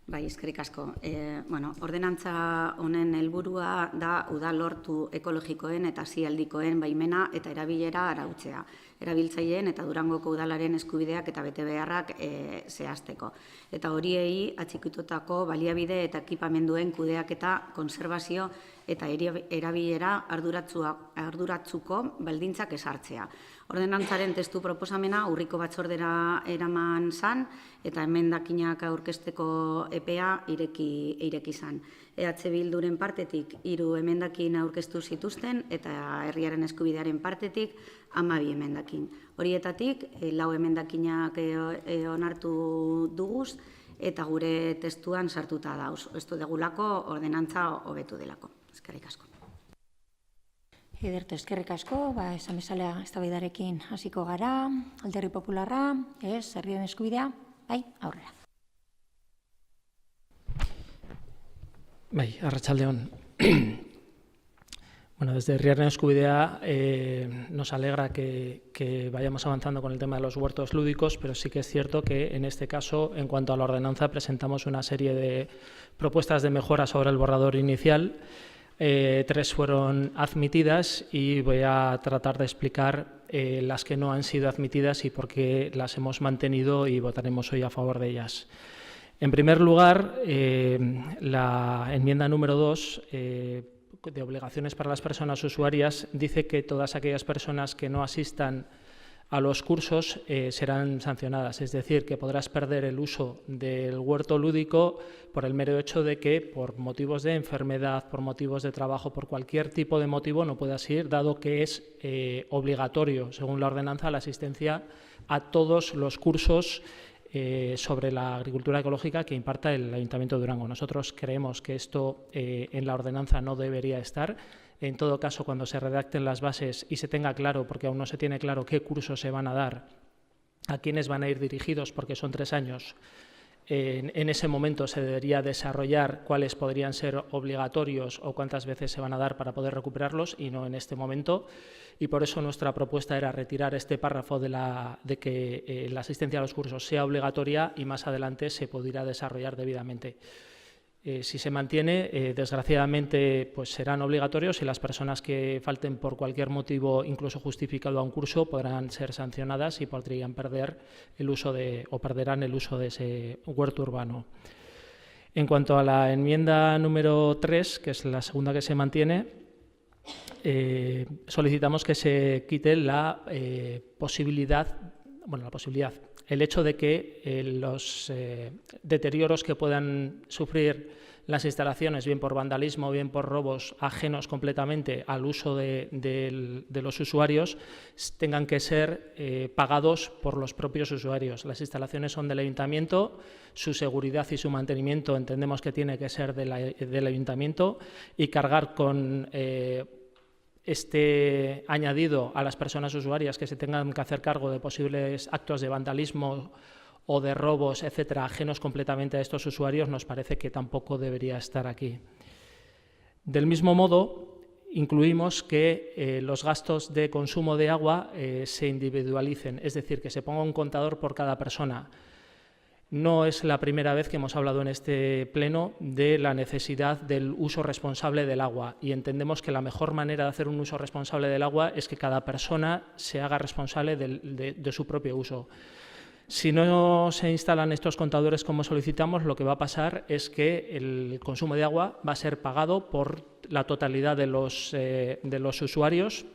Bai, eskerrik asko. Ordenantza honen helburua da udal lortu ekologikoen eta hazialdikoen baimena eta erabilera arautzea. Erabiltzaileen eta Durangoko udalaren eskubideak eta betebeharrak zehazteko. Eta horiei atxikitutako baliabide eta ekipamenduen kudeaketa, konserbazio eta erabilera arduratsuko baldintzak ezartzea. Ordenantzaren testu proposamena urriko batzordera eraman zan eta emendakinak aurkezteko epea ireki zan. EH Bilduren partetik 3 emendakin aurkeztu zituzten eta herriaren eskubidearen partetik 12 emendakin. Horietatik 4 emendakinak onartu duguz eta gure testuan sartuta dauz. Ez du degulako ordenantza hobetu delako. Eskerrik asko. Ederto, eskerrik asko, esan bezala eztabaidarekin hasiko gara, Alderdi Popularra, herriaren eskubidea, aurrera. Arratsalde on. Desde Herriaren Escubidea nos alegra que vayamos avanzando con el tema de los huertos lúdicos, pero sí que es cierto que en este caso, en cuanto a la ordenanza, presentamos una serie de propuestas de mejora sobre el borrador inicial. 3 fueron admitidas y voy a tratar de explicar las que no han sido admitidas y por qué las hemos mantenido y votaremos hoy a favor de ellas. En primer lugar, la enmienda número 2 de obligaciones para las personas usuarias dice que todas aquellas personas que no asistan a los cursos serán sancionadas, es decir, que podrás perder el uso del huerto lúdico por el mero hecho de que por motivos de enfermedad, por motivos de trabajo, por cualquier tipo de motivo no puedas ir, dado que es obligatorio, según la ordenanza, la asistencia a todos los cursos sobre la agricultura ecológica que imparta el Ayuntamiento de Durango. Nosotros creemos que esto en la ordenanza no debería estar. En todo caso, cuando se redacten las bases y se tenga claro, porque aún no se tiene claro qué cursos se van a dar, a quiénes van a ir dirigidos, porque son 3 años, en ese momento se debería desarrollar cuáles podrían ser obligatorios o cuántas veces se van a dar para poder recuperarlos y no en este momento. Y por eso nuestra propuesta era retirar este párrafo de que la asistencia a los cursos sea obligatoria y más adelante se pudiera desarrollar debidamente. Si se mantiene, desgraciadamente, pues serán obligatorios y las personas que falten por cualquier motivo, incluso justificado a un curso, podrán ser sancionadas y podrían perder el uso o perderán el uso de ese huerto urbano. En cuanto a la enmienda número 3, que es la segunda que se mantiene, solicitamos que se quite la posibilidad, el hecho de que los deterioros que puedan sufrir las instalaciones, bien por vandalismo, bien por robos ajenos completamente al uso de los usuarios, tengan que ser pagados por los propios usuarios. Las instalaciones son del Ayuntamiento, su seguridad y su mantenimiento entendemos que tiene que ser del Ayuntamiento y cargar con este añadido a las personas usuarias que se tengan que hacer cargo de posibles actos de vandalismo o de robos, etcétera, ajenos completamente a estos usuarios, nos parece que tampoco debería estar aquí. Del mismo modo, incluimos que los gastos de consumo de agua se individualicen, es decir, que se ponga un contador por cada persona. No es la primera vez que hemos hablado en este pleno de la necesidad del uso responsable del agua y entendemos que la mejor manera de hacer un uso responsable del agua es que cada persona se haga responsable de su propio uso. Si no se instalan estos contadores como solicitamos, lo que va a pasar es que el consumo de agua va a ser pagado por la totalidad de los usuarios,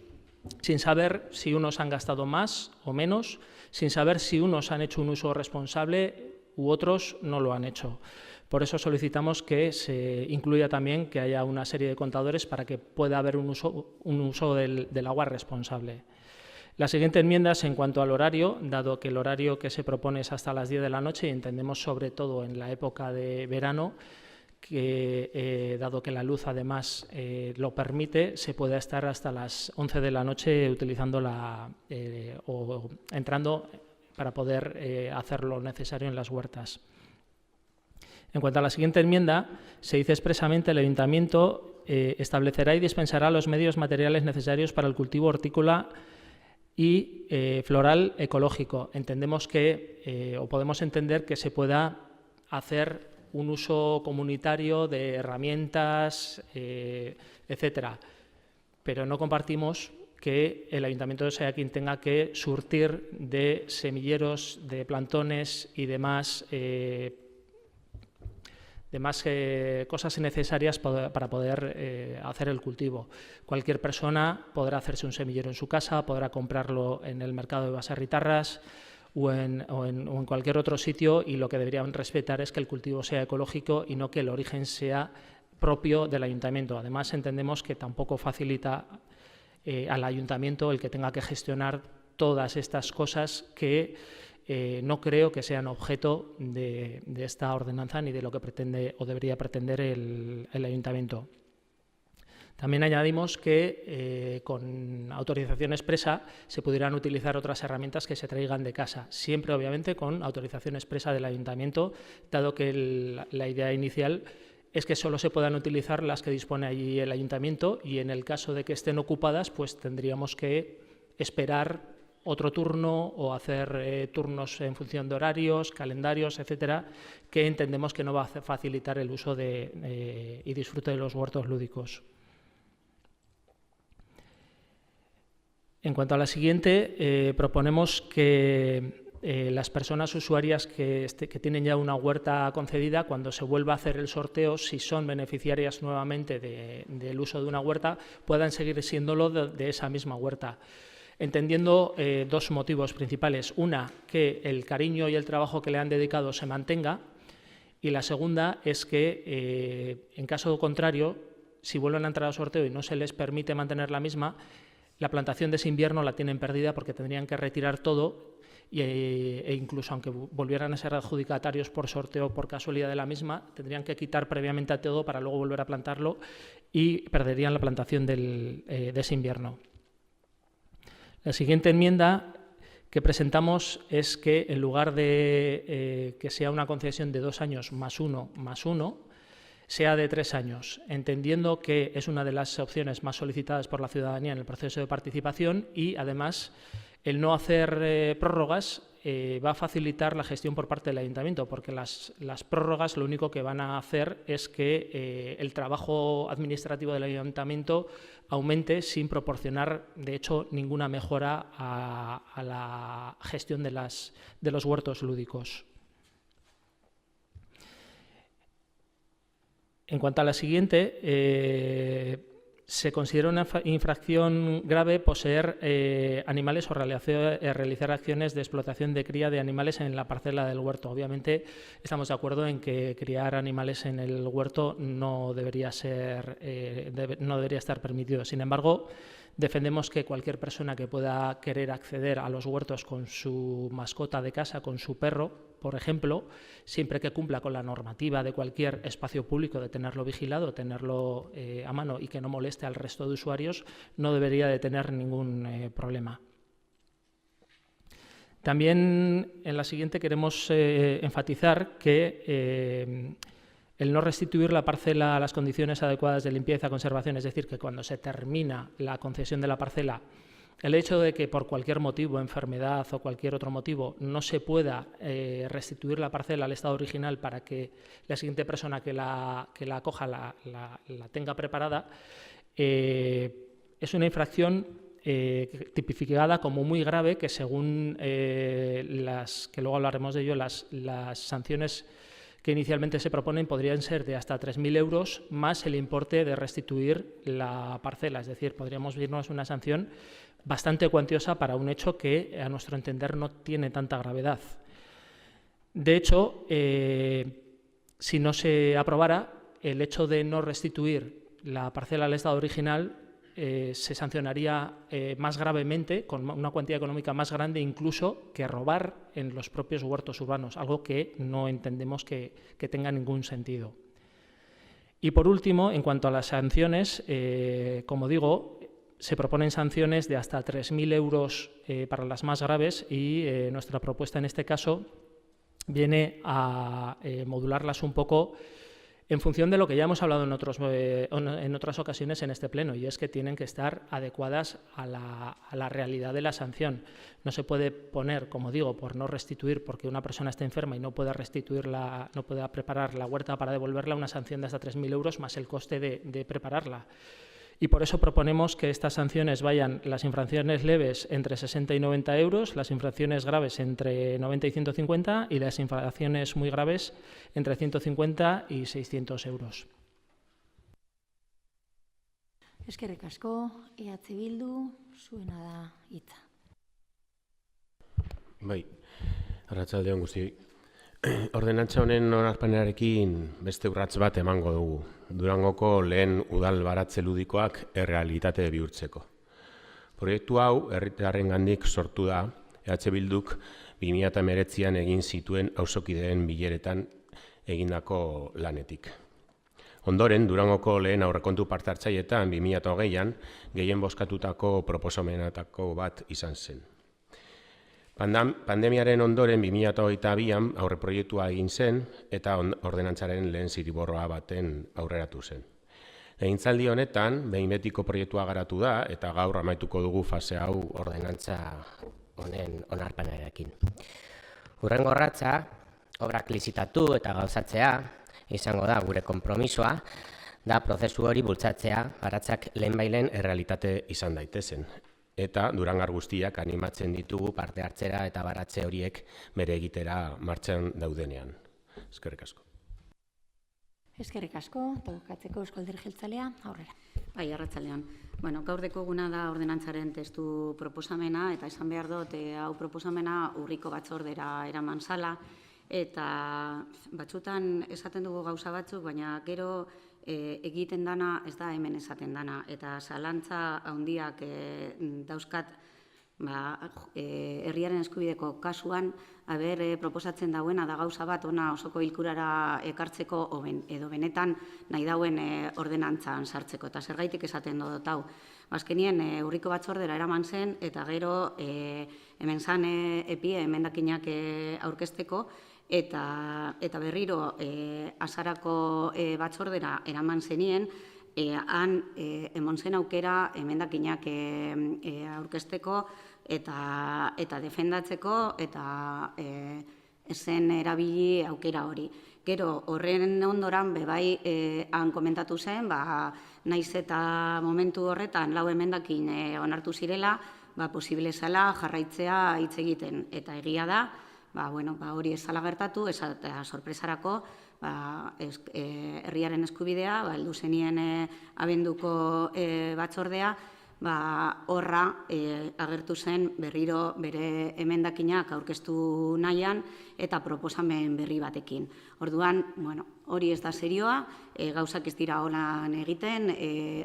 sin saber si unos han gastado más o menos, sin saber si unos han hecho un uso responsable u otros no lo han hecho. Por eso solicitamos que se incluya también que haya una serie de contadores para que pueda haber un uso del agua responsable. La siguiente enmienda es en cuanto al horario, dado que el horario que se propone es hasta las 10 de la noche y entendemos sobre todo en la época de verano que, dado que la luz además lo permite, se puede estar hasta las 11 de la noche utilizando o entrando para poder hacer lo necesario en las huertas. En cuanto a la siguiente enmienda, se dice expresamente el Ayuntamiento establecerá y dispensará los medios materiales necesarios para el cultivo hortícola y floral ecológico. Entendemos que, o podemos entender que se pueda hacer un uso comunitario de herramientas, etcétera. Pero no compartimos que el Ayuntamiento sea quien tenga que surtir de semilleros, de plantones y demás cosas necesarias para poder hacer el cultivo. Cualquier persona podrá hacerse un semillero en su casa, podrá comprarlo en el mercado de Baserritarras o en cualquier otro sitio, y lo que deberían respetar es que el cultivo sea ecológico y no que el origen sea propio del Ayuntamiento. Además, entendemos que tampoco facilita al Ayuntamiento el que tenga que gestionar todas estas cosas que no creo que sean objeto de esta ordenanza ni de lo que pretende o debería pretender el Ayuntamiento. También añadimos que con autorización expresa se pudieran utilizar otras herramientas que se traigan de casa, siempre obviamente con autorización expresa del Ayuntamiento, dado que la idea inicial es que solo se puedan utilizar las que dispone allí el Ayuntamiento, y en el caso de que estén ocupadas, pues tendríamos que esperar otro turno o hacer turnos en función de horarios, calendarios, etcétera, que entendemos que no va a facilitar el uso y disfrute de los huertos lúdicos. En cuanto a la siguiente, proponemos que las personas usuarias que tienen ya una huerta concedida, cuando se vuelva a hacer el sorteo, si son beneficiarias nuevamente del uso de una huerta, puedan seguir siéndolo de esa misma huerta. Entendiendo dos motivos principales. Una, que el cariño y el trabajo que le han dedicado se mantenga, y la segunda es que, en caso contrario, si vuelven a entrar al sorteo y no se les permite mantener la misma, la plantación de ese invierno la tienen perdida, porque tendrían que retirar todo e incluso aunque volvieran a ser adjudicatarios por sorteo por casualidad de la misma, tendrían que quitar previamente a todo para luego volver a plantarlo y perderían la plantación de ese invierno. La siguiente enmienda que presentamos es que en lugar de que sea una concesión de 2 años más uno, sea de 3 años, entendiendo que es una de las opciones más solicitadas por la ciudadanía en el proceso de participación, y además el no hacer prórrogas va a facilitar la gestión por parte del Ayuntamiento, porque las prórrogas lo único que van a hacer es que el trabajo administrativo del Ayuntamiento aumente sin proporcionar, de hecho, ninguna mejora a la gestión de los huertos lúdicos. En cuanto a la siguiente, se considera una infracción grave poseer animales o realizar acciones de explotación de cría de animales en la parcela del huerto. Obviamente estamos de acuerdo en que criar animales en el huerto no debería estar permitido. Sin embargo, defendemos que cualquier persona que pueda querer acceder a los huertos con su mascota de casa, con su perro, por ejemplo, siempre que cumpla con la normativa de cualquier espacio público de tenerlo vigilado, tenerlo a mano y que no moleste al resto de usuarios, no debería de tener ningún problema. También en la siguiente queremos enfatizar que el no restituir la parcela a las condiciones adecuadas de limpieza, conservación, es decir, que cuando se termina la concesión de la parcela, el hecho de que por cualquier motivo, enfermedad o cualquier otro motivo, no se pueda restituir la parcela al estado original para que la siguiente persona que la acoja la tenga preparada, es una infracción tipificada como muy grave, que según que luego hablaremos de ello, las sanciones que inicialmente se proponen podrían ser de hasta 3.000 euros más el importe de restituir la parcela. Es decir, podríamos irnos una sanción bastante cuantiosa para un hecho que, a nuestro entender, no tiene tanta gravedad. De hecho, si no se aprobara, el hecho de no restituir la parcela al estado original se sancionaría más gravemente, con una cuantía económica más grande incluso que robar en los propios huertos urbanos, algo que no entendemos que tenga ningún sentido. Y por último, en cuanto a las sanciones, como digo, se proponen sanciones de hasta 3.000 euros para las más graves, y nuestra propuesta en este caso viene a modularlas un poco en función de lo que ya hemos hablado en otras ocasiones en este pleno, y es que tienen que estar adecuadas a la realidad de la sanción. No se puede poner, como digo, por no restituir, porque una persona está enferma y no pueda restituirla, no pueda preparar la huerta para devolverla, una sanción de hasta 3.000 euros más el coste de prepararla. Y por eso proponemos que estas sanciones vayan, las infracciones leves entre 60 y 90 euros, las infracciones graves entre 90 y 150 y las infracciones muy graves entre 150 y 600 euros. Eskerrik asko, EH Bildu, zuena da hitza. Bai, arratsalde on guztioi. Ordenantza honen onarpenarekin beste urrats bat emango dugu. Durangoko lehen udal baratze ludikoak errealitate bihurtzeko. Proiektu hau herritarrengandik sortu da, EH Bilduk 2019an egin zituen auzokideen bileretan egindako lanetik. Ondoren, Durangoko lehen aurrekontu parte-hartzaileetan 2020an gehien bozkatutako proposamenetako bat izan zen. Pandemiaren ondoren 2022an aurreproiektua egin zen eta ordenantzaren lehen zirriborroa baten aurreratu zen. Legegintzaldi honetan, behin betiko proiektua garatu da eta gaur amaituko dugu fase hau ordenantza honen onarpenarekin. Hurrengo urratsa, obrak lizitatu eta gauzatzea izango da gure konpromisoa, da prozesu hori bultzatzea baratzak lehenbailen errealitate izan daitezen. Eta Durangar guztiak animatzen ditugu parte hartzera eta baratze horiek bere egitera martxan daudenean. Eskerrik asko. Eskerrik asko, eta bukatzeko Eusko Alderdi Jeltzalea, aurrera. Bai, arratsaldean. Bueno, gaur dekoguna da ordenantzaren testu proposamena, eta esan behar dut, hau proposamena urriko batzordera eraman zala, eta batzutan esaten dugu gauza batzuk, baina gero egiten dana ez da hemen esaten dana, eta zalantza handiak dauzkat herriaren eskubideko kasuan, proposatzen dauena da gauza bat ona osoko bilkurara ekartzeko edo benetan nahi dauen ordenantzan sartzeko. Eta zergaitik esaten dut hau. Azkenien urriko batzordera eraman zen eta gero hemen zan epie emendakinak aurkezteko eta berriro azarako batzordera eraman zenien han emon zen aukera emendakinak aurkezteko eta defendatzeko eta zen erabili aukera hori. Gero horren ondoran bebai han komentatu zen, naiz eta momentu horretan lau emendakin onartu zirela, posible zela jarraitzea hitz egiten. Eta egia da, hori ez zala gertatu, eta sorpresarako herriaren eskubidea, heldu zenien abenduko batzordea, horra agertu zen berriro bere emendakinak aurkeztu nahian eta proposamen berri batekin. Orduan, hori ez da serioa, gauzak ez dira holan egiten,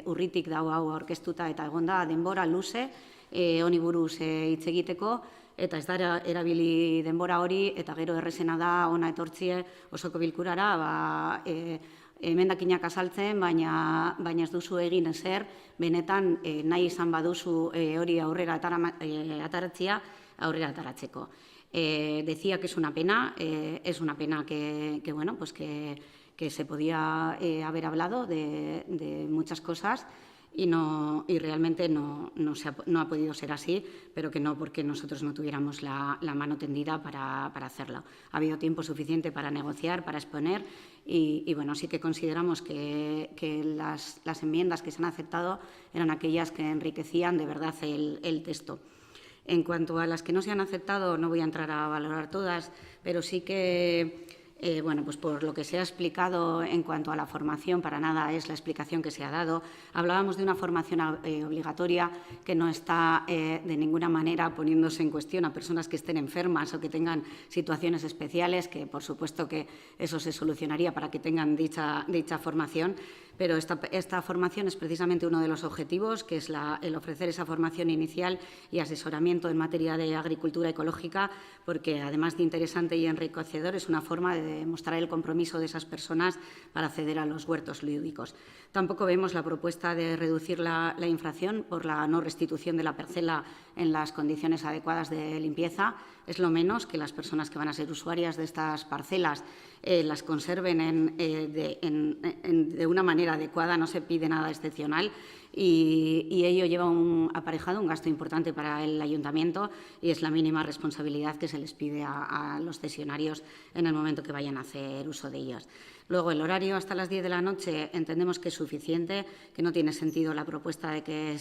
urritik dago hau aurkeztuta eta egonda denbora luze, honi buruz hitz egiteko, eta ez da erabili denbora hori, eta gero errezena da ona etortzie osoko bilkurara, emendakinak azaltzen, baina ez duzu egin ezer, benetan nahi izan baduzu hori aurrera ataratzea, aurrera ataratzeko. Decía que es una pena que se podía haber hablado de muchas cosas, y realmente no ha podido ser así, pero que no porque nosotros no tuviéramos la mano tendida para hacerlo. Ha habido tiempo suficiente para negociar, para exponer y sí que consideramos que las enmiendas que se han aceptado eran aquellas que enriquecían de verdad el texto. En cuanto a las que no se han aceptado, no voy a entrar a valorar todas, pero sí que por lo que se ha explicado en cuanto a la formación, para nada es la explicación que se ha dado. Hablábamos de una formación obligatoria que no está de ninguna manera poniéndose en cuestión a personas que estén enfermas o que tengan situaciones especiales, que por supuesto que eso se solucionaría para que tengan dicha formación, pero esta formación es precisamente uno de los objetivos, que es el ofrecer esa formación inicial y asesoramiento en materia de agricultura ecológica, porque además de interesante y enriquecedor, es una forma de demostrar el compromiso de esas personas para acceder a los huertos lúdicos. Tampoco vemos la propuesta de reducir la infracción por la no restitución de la parcela en las condiciones adecuadas de limpieza, es lo menos que las personas que van a ser usuarias de estas parcelas las conserven de una manera adecuada, no se pide nada excepcional y ello lleva aparejado un gasto importante para el ayuntamiento y es la mínima responsabilidad que se les pide a los cesionarios en el momento que vayan a hacer uso de ellos. Luego, el horario hasta las 10 de la noche entendemos que es suficiente, que no tiene sentido la propuesta de que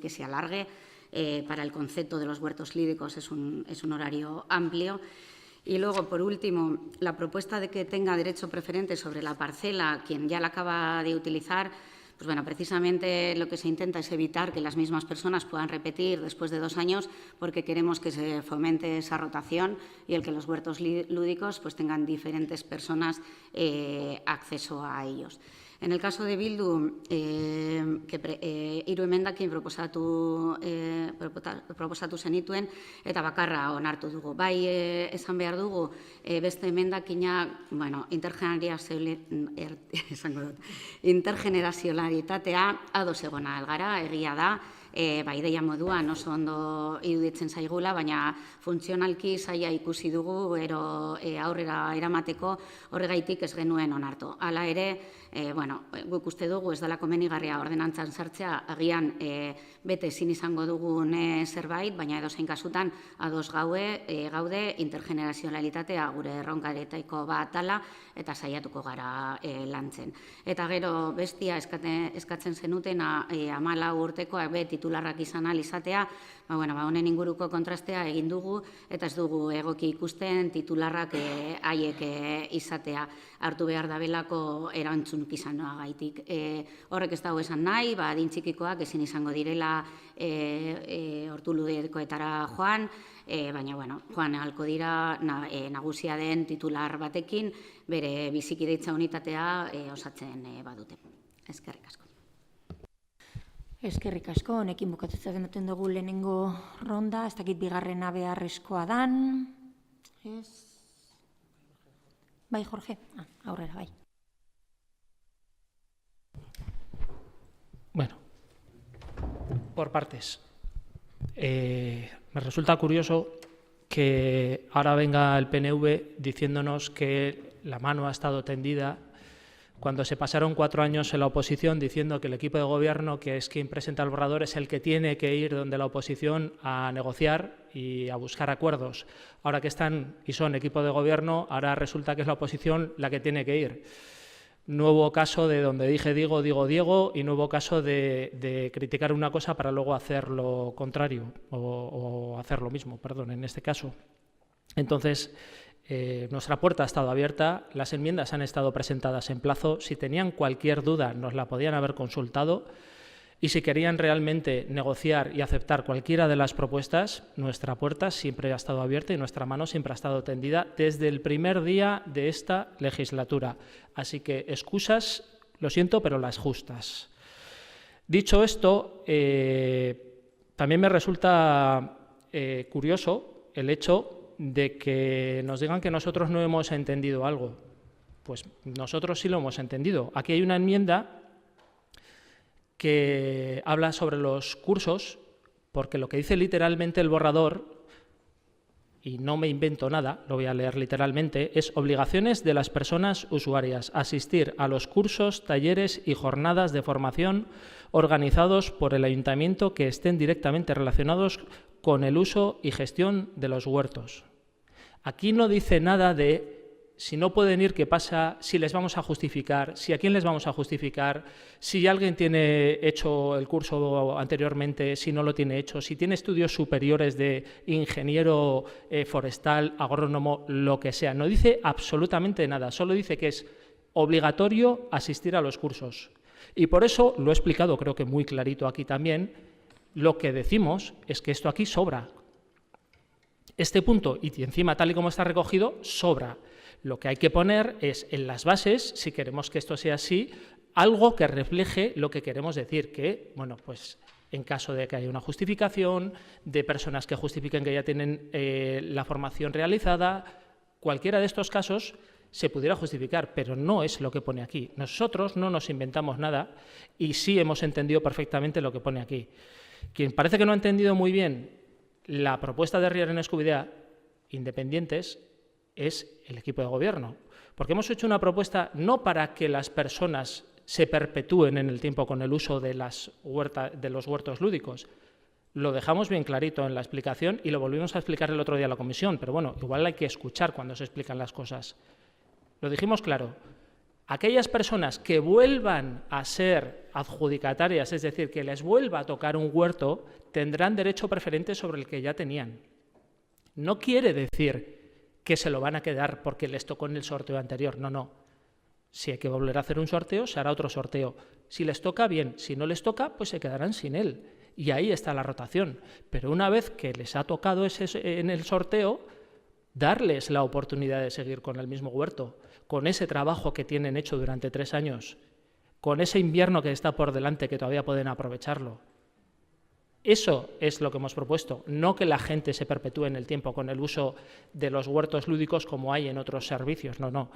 se alargue. Para el concepto de los huertos lúdicos es un horario amplio. Y luego, por último, la propuesta de que tenga derecho preferente sobre la parcela quien ya la acaba de utilizar, pues bueno, precisamente lo que se intenta es evitar que las mismas personas puedan repetir después de 2 años porque queremos que se fomente esa rotación y el que los huertos lúdicos pues tengan diferentes personas acceso a ellos. En el caso de Bildu, hiru emendakin proposatu zenituen eta bakarra onartu dugu. Bai, esan behar dugu, beste emendakinak, bueno, intergenerazionalitatea ados egona elgara, egia da, ideia moduan oso ondo iruditzen zaigula, baina funtzionalki zaila ikusi dugu, aurrera eramateko horregaitik ez genuen onartu. Hala ere, guk uste dugu ez dela komenigarria ordenantzan sartzea, agian bete ezin izango dugun zerbait, baina edozein kasutan ados gaude intergenerazionalitatea gure erronkaretako bat dela eta saiatuko gara lantzen. Eta gero bestia eskatzen zenutena 14 urtekoak titularrak izan ahal izatea, honen inguruko kontrastea egin dugu eta ez dugu egoki ikusten titularrak haiek izatea hartu behar dabelako erantzun izanoagaitik. Horrek ez dago esan nahi, adin txikikoak ezin izango direla hortuludekoetara joan, baina joan ahalko dira nagusia den titular batekin bere bizikideitza unitatea osatzen badute. Eskerrik asko. Eskerrik asko, honekin bukatutzat ematen dugu lehenengo ronda, ez dakit bigarrena beharrezkoa dan. Bai, Jorge, aurrera, bai. Bueno, por partes. Me resulta curioso que ahora venga el PNV diciéndonos que la mano ha estado tendida cuando se pasaron 4 años en la oposición diciendo que el equipo de gobierno, que es quien presenta el borrador, es el que tiene que ir donde la oposición a negociar y a buscar acuerdos. Ahora que están y son equipo de gobierno, ahora resulta que es la oposición la que tiene que ir. Nuevo caso de donde dije digo, digo Diego, y nuevo caso de criticar una cosa para luego hacer lo contrario, o hacer lo mismo, perdón, en este caso. Entonces, nuestra puerta ha estado abierta, las enmiendas han estado presentadas en plazo, si tenían cualquier duda nos la podían haber consultado y si querían realmente negociar y aceptar cualquiera de las propuestas, nuestra puerta siempre ha estado abierta y nuestra mano siempre ha estado tendida desde el primer día de esta legislatura. Así que excusas, lo siento, pero las justas. Dicho esto, también me resulta curioso el hecho de que nos digan que nosotros no hemos entendido algo. Pues nosotros sí lo hemos entendido. Aquí hay una enmienda que habla sobre los cursos, porque lo que dice literalmente el borrador, y no me invento nada, lo voy a leer literalmente, es obligaciones de las personas usuarias, asistir a los cursos, talleres y jornadas de formación organizados por el ayuntamiento que estén directamente relacionados con el uso y gestión de los huertos. Aquí no dice nada de si no pueden ir, qué pasa, si les vamos a justificar, si a quién les vamos a justificar, si alguien tiene hecho el curso anteriormente, si no lo tiene hecho, si tiene estudios superiores de ingeniero forestal, agrónomo, lo que sea. No dice absolutamente nada, solo dice que es obligatorio asistir a los cursos. Y por eso, lo he explicado creo que muy clarito aquí también, lo que decimos es que esto aquí sobra. Este punto, y encima tal y como está recogido, sobra. Lo que hay que poner es en las bases, si queremos que esto sea así, algo que refleje lo que queremos decir, que, bueno, pues en caso de que haya una justificación, de personas que justifiquen que ya tienen la formación realizada, cualquiera de estos casos se pudiera justificar, pero no es lo que pone aquí. Nosotros no nos inventamos nada y sí hemos entendido perfectamente lo que pone aquí. Quien parece que no ha entendido muy bien La propuesta de Herriaren Eskubidea, independientes, es el equipo de gobierno. Porque hemos hecho una propuesta no para que las personas se perpetúen en el tiempo con el uso de los huertos lúdicos. Lo dejamos bien clarito en la explicación y lo volvimos a explicar el otro día en la comisión, pero bueno, igual hay que escuchar cuando se explican las cosas. Lo dijimos claro. Aquellas personas que vuelvan a ser adjudicatarias, es decir, que les vuelva a tocar un huerto, tendrán derecho preferente sobre el que ya tenían. No quiere decir que se lo van a quedar porque les tocó en el sorteo anterior, no. Si hay que volver a hacer un sorteo, se hará otro sorteo. Si les toca, bien. Si no les toca, pues se quedarán sin él. Y ahí está la rotación. Pero una vez que les ha tocado en el sorteo, darles la oportunidad de seguir con el mismo huerto, con ese trabajo que tienen hecho durante 3 años, con ese invierno que está por delante que todavía pueden aprovecharlo. Eso es lo que hemos propuesto, no que la gente se perpetúe en el tiempo con el uso de los huertos lúdicos como hay en otros servicios, no.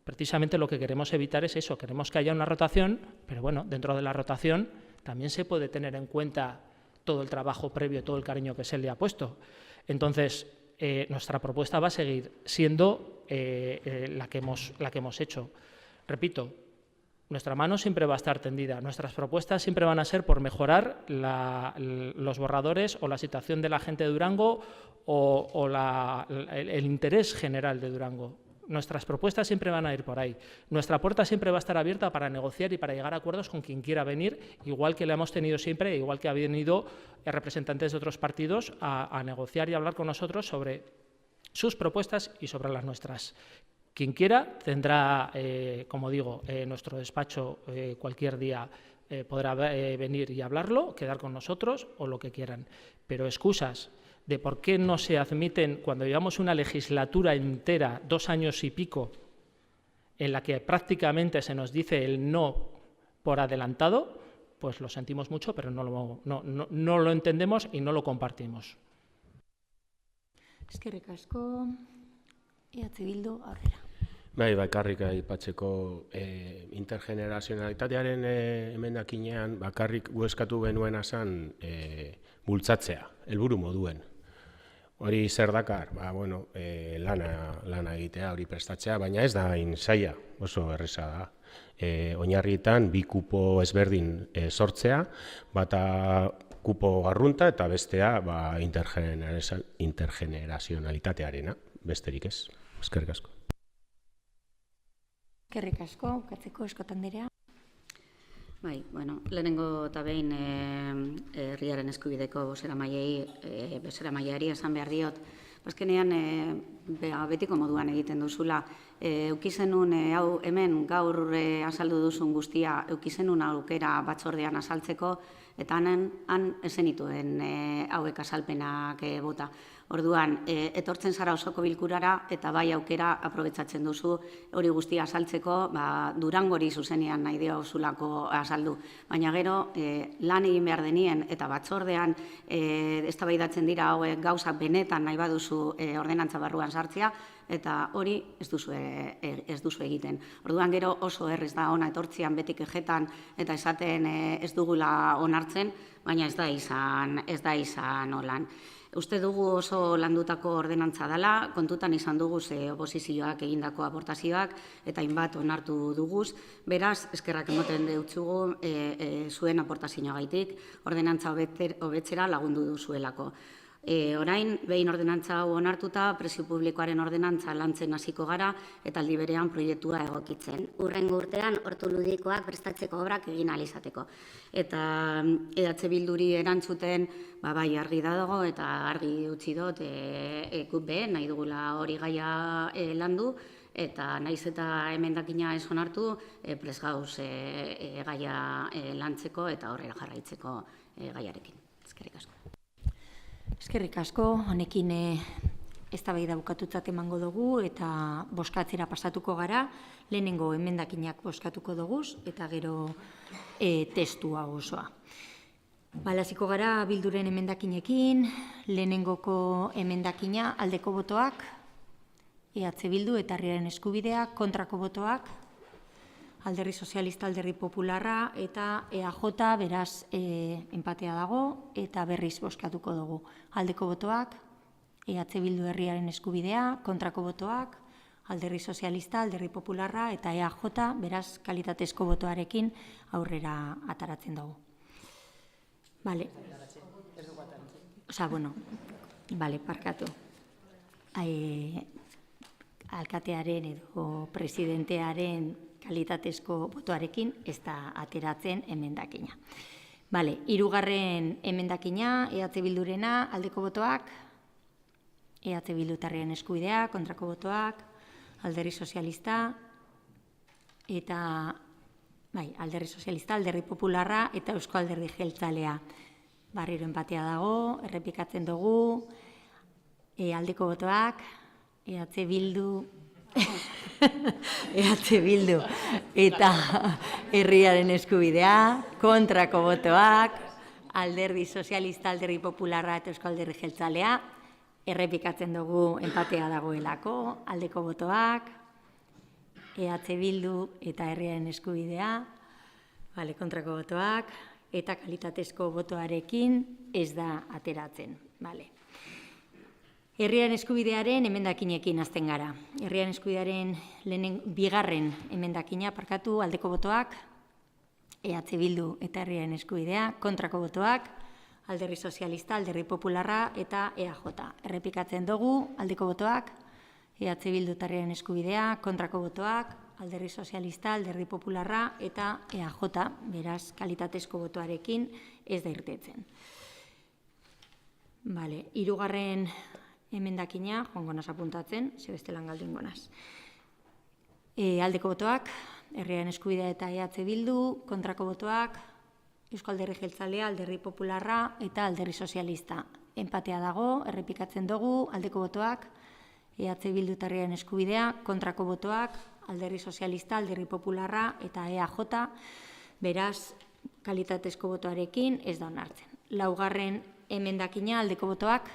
Precisamente lo que queremos evitar es eso, queremos que haya una rotación, pero bueno, dentro de la rotación también se puede tener en cuenta todo el trabajo previo, todo el cariño que se le ha puesto. Entonces, nuestra propuesta va a seguir siendo la que hemos hecho. Repito, nuestra mano siempre va a estar tendida. Nuestras propuestas siempre van a ser por mejorar los borradores o la situación de la gente de Durango o el interés general de Durango. Nuestras propuestas siempre van a ir por ahí. Nuestra puerta siempre va a estar abierta para negociar y para llegar a acuerdos con quien quiera venir, igual que la hemos tenido siempre, igual que han venido representantes de otros partidos a negociar y a hablar con nosotros sobre sus propuestas y sobre las nuestras. Quien quiera tendrá, como digo, nuestro despacho cualquier día podrá venir y hablarlo, quedar con nosotros o lo que quieran. Pero excusas de por qué no se admiten cuando llevamos una legislatura entera, 2 años y pico, en la que prácticamente se nos dice el no por adelantado, pues lo sentimos mucho, pero no lo entendemos y no lo compartimos. Eskerrik asko, EH Bildu aurrera. Bakarrik aipatzeko intergenerazionalitatearen emendakinean bakarrik gu eskatu genuena zen bultzatzea, helburu moduen. Hori zer dakar, lana egitea, hori prestatzea, baina ez da hain zaila, oso erreza da. Oinarrietan 2 kupo ezberdin sortzea, bata kupo garrunta eta bestea intergenerazionalitatearena, besterik ez. Eskerrik asko. Eskerrik asko, bukatzeko Eskota andrea. Lehenengo eta behin Herriaren Eskubideko bozeramaileari esan behar diot. Azkenean, betiko moduan egiten duzula. Eukizenun, hau hemen gaur azaldu duzun guztia, eukizenun aukera batzordean azaltzeko, eta han ezenituen hauek azalpenak bota. Orduan, etortzen zara osoko bilkurara eta bai aukera aprobetsatzen duzu hori guztia azaltzeko, Durangori zuzenean nahi diozulako azaldu. Baina gero, lan egin behar denien eta batzordean eztabaidatzen dira hauek gauzak benetan nahi baduzu ordenantza barruan sartzea, eta hori ez duzu egiten. Orduan gero oso errez da ona etortzian beti kejetan eta esaten ez dugula onartzen, baina ez da izan holan. Uste dugu oso landutako ordenantza dela, kontutan izan dugu oposizioak egindako aportazioak eta hainbat onartu duguz. Beraz, eskerrak emoten deutzugu zuen aportazioagaitik, ordenantza hobetzera lagundu duzuelako. Orain, behin ordenantza hau onartuta, prezio publikoaren ordenantza lantzen hasiko gara eta aldi berean proiektua egokitzen. Hurrengo urtean hortu ludikoak prestatzeko obrak egin ahal izateko. Eta EH Bilduri erantzuten, bai argi dago eta argi utzi dut EQB nahi dugula hori gaia landu, eta naiz eta emendakina ez onartu, prest gauz gaia lantzeko eta horrela jarraitzeko gaiarekin. Eskerrik asko. Eskerrik asko, honekin eztabaida bukatutzat emango dugu eta bozkatzera pasatuko gara, lehenengo emendakinak bozkatuko dugu eta gero testua osoa. Hasiko gara Bilduren emendakinekin, lehenengoko emendakina aldeko botoak, EH Bildu eta Herriaren Eskubidea, kontrako botoak, Alderdi Sozialista, Alderdi Popularra eta EAJ, beraz, enpatea dago eta berriz bozkatuko dugu. Aldeko botoak, EH Bildu Herriaren Eskubidea, kontrako botoak, Alderdi Sozialista, Alderdi Popularra eta EAJ, beraz, kalitatezko botoarekin aurrera ataratzen dugu. Bale. Osa, bueno, bale, parkatu. Alkatearen edo presidentearen kalitatezko botoarekin ez da ateratzen emendakina. Bale, 3. emendakina, EH Bildurena, aldeko botoak, EH Bildu Herriaren Eskubidea, kontrako botoak, Alderdi Sozialista, eta, Alderdi Sozialista, Alderdi Popularra eta Eusko Alderdi Jeltzalea. Barriro enpatea dago, errepikatzen dugu, aldeko botoak, EH Bildu, EH Bildu eta Herriaren Eskubidea, kontrako botoak, Alderdi Sozialista, Alderdi Popularra eta Eusko Alderdi Jeltzalea, errepikatzen dugu enpatea dagoelako, aldeko botoak, EH Bildu eta Herriaren Eskubidea, kontrako botoak, eta kalitatezko botoarekin ez da ateratzen. Herriaren Eskubidearen emendakinekin hasten gara. Herriaren Eskubidearen 2. emendakina parkatu, aldeko botoak, EH Bildu eta Herriaren Eskubidea, kontrako botoak, Alderdi Sozialista, Alderdi Popularra eta EAJ. Errepikatzen dugu, aldeko botoak, EH Bildu eta Herriaren Eskubidea, kontrako botoak, Alderdi Sozialista, Alderdi Popularra eta EAJ, beraz, kalitatezko botoarekin ez da irtetzen. 3. emendakina, joango naz apuntatzen, zebestelan galdingo naz. Aldeko botoak, Herriaren Eskubidea eta EH Bildu, kontrako botoak, Eusko Alderdi Jeltzalea, Alderdi Popularra eta Alderdi Sozialista. Enpatea dago, errepikatzen dugu, aldeko botoak, EH Bildu eta Herriaren Eskubidea, kontrako botoak, Alderdi Sozialista, Alderdi Popularra eta EAJ, beraz, kalitatezko botoarekin ez da onartzen. 4. emendakina, aldeko botoak,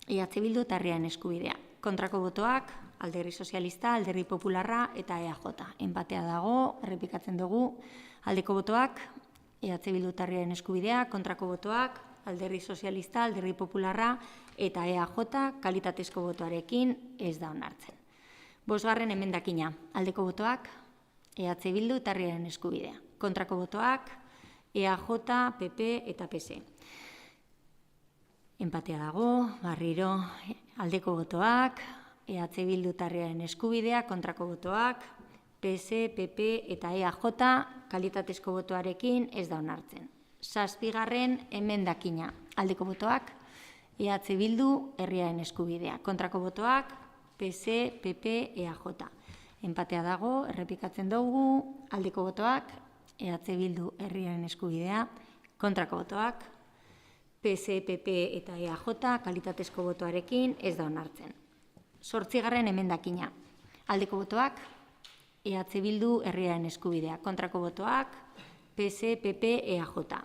EH Bildu eta Herriaren Eskubidea. Kontrako botoak, Alderdi Sozialista, Alderdi Popularra eta EAJ. Enpatea dago, errepikatzen dugu, aldeko botoak, EH Bildu eta Herriaren Eskubidea, kontrako botoak, Alderdi Sozialista, Alderdi Popularra eta EAJ, kalitatezko botoarekin ez da onartzen. 5. emendakina, aldeko botoak, EH Bildu eta Herriaren Eskubidea. Kontrako botoak, EAJ, PP eta PS. Enpatea dago, barriro, aldeko botoak, EH Bildu eta Herriaren Eskubidea, kontrako botoak, PS, PP eta EAJ, kalitatezko botoarekin ez da onartzen. 7. emendakina, aldeko botoak, EH Bildu, Herriaren Eskubidea. Kontrako botoak, PS, PP, EAJ. Enpatea dago, errepikatzen dugu, aldeko botoak, EH Bildu, Herriaren Eskubidea. Kontrako botoak, PS, PP eta EAJ, kalitatezko botoarekin ez da onartzen. 8. emendakina, aldeko botoak, EH Bildu, Herriaren Eskubidea. Kontrako botoak, PS, PP, EAJ.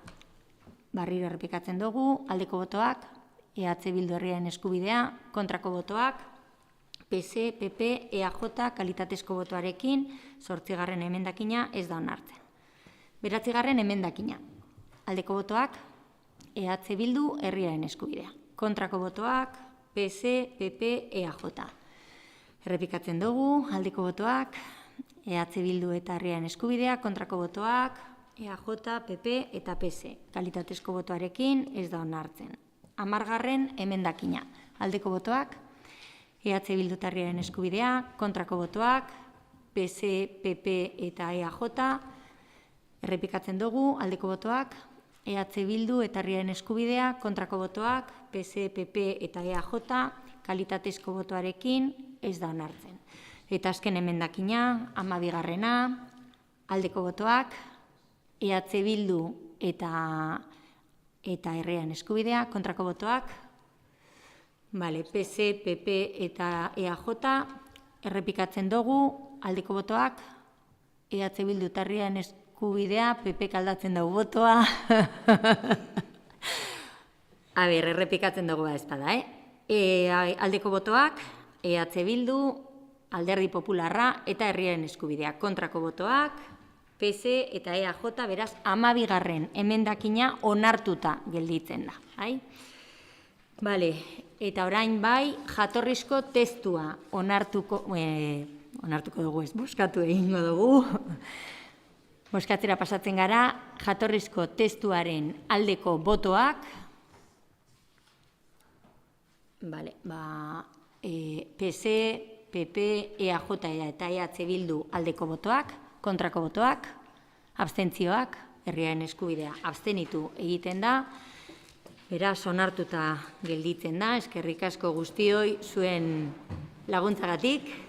Barriro errepikatzen dugu, aldeko botoak, EH Bildu, Herriaren Eskubidea. Kontrako botoak, PS, PP, EAJ, kalitatezko botoarekin, 8. emendakina ez da onartzen. 9. emendakina, aldeko botoak, EH Bildu, Herriaren Eskubidea. Kontrako botoak, PS, PP, EAJ. Errepikatzen dugu, aldeko botoak, EH Bildu eta Herriaren Eskubidea, kontrako botoak, EAJ, PP eta PS. Kalitatezko botoarekin ez da onartzen. 10. emendakina, aldeko botoak, EH Bildu eta Herriaren Eskubidea, kontrako botoak, PS, PP eta EAJ. Errepikatzen dugu, aldeko botoak, EH Bildu eta Herriaren Eskubidea, kontrako botoak, PS, PP eta EAJ, kalitatezko botoarekin ez da onartzen. Eta azken emendakina, 12. aldeko botoak, EH Bildu eta Herriaren Eskubidea, kontrako botoak, PS, PP eta EAJ, errepikatzen dugu, aldeko botoak, EH Bildu eta Herriaren Eskubidea, PP aldatzen dugu botoa. Errepikatzen dugu ezpada, aldeko botoak, EH Bildu, Alderdi Popularra eta Herriaren Eskubideak. Kontrako botoak, PS eta EAJ, beraz, 12. emendakina onartuta gelditzen da. Bale, eta orain bai, jatorrizko testua onartuko dugu ez, boskatu egingo dugu. Boskatzera pasatzen gara, jatorrizko testuaren aldeko botoak. Bale, PS, PP, EAJ eta EH Bildu aldeko botoak, kontrako botoak, abstentzioak, Herriaren Eskubidea abstenitu egiten da. Beraz, onartuta gelditzen da, eskerrik asko guztioi zuen laguntzagatik.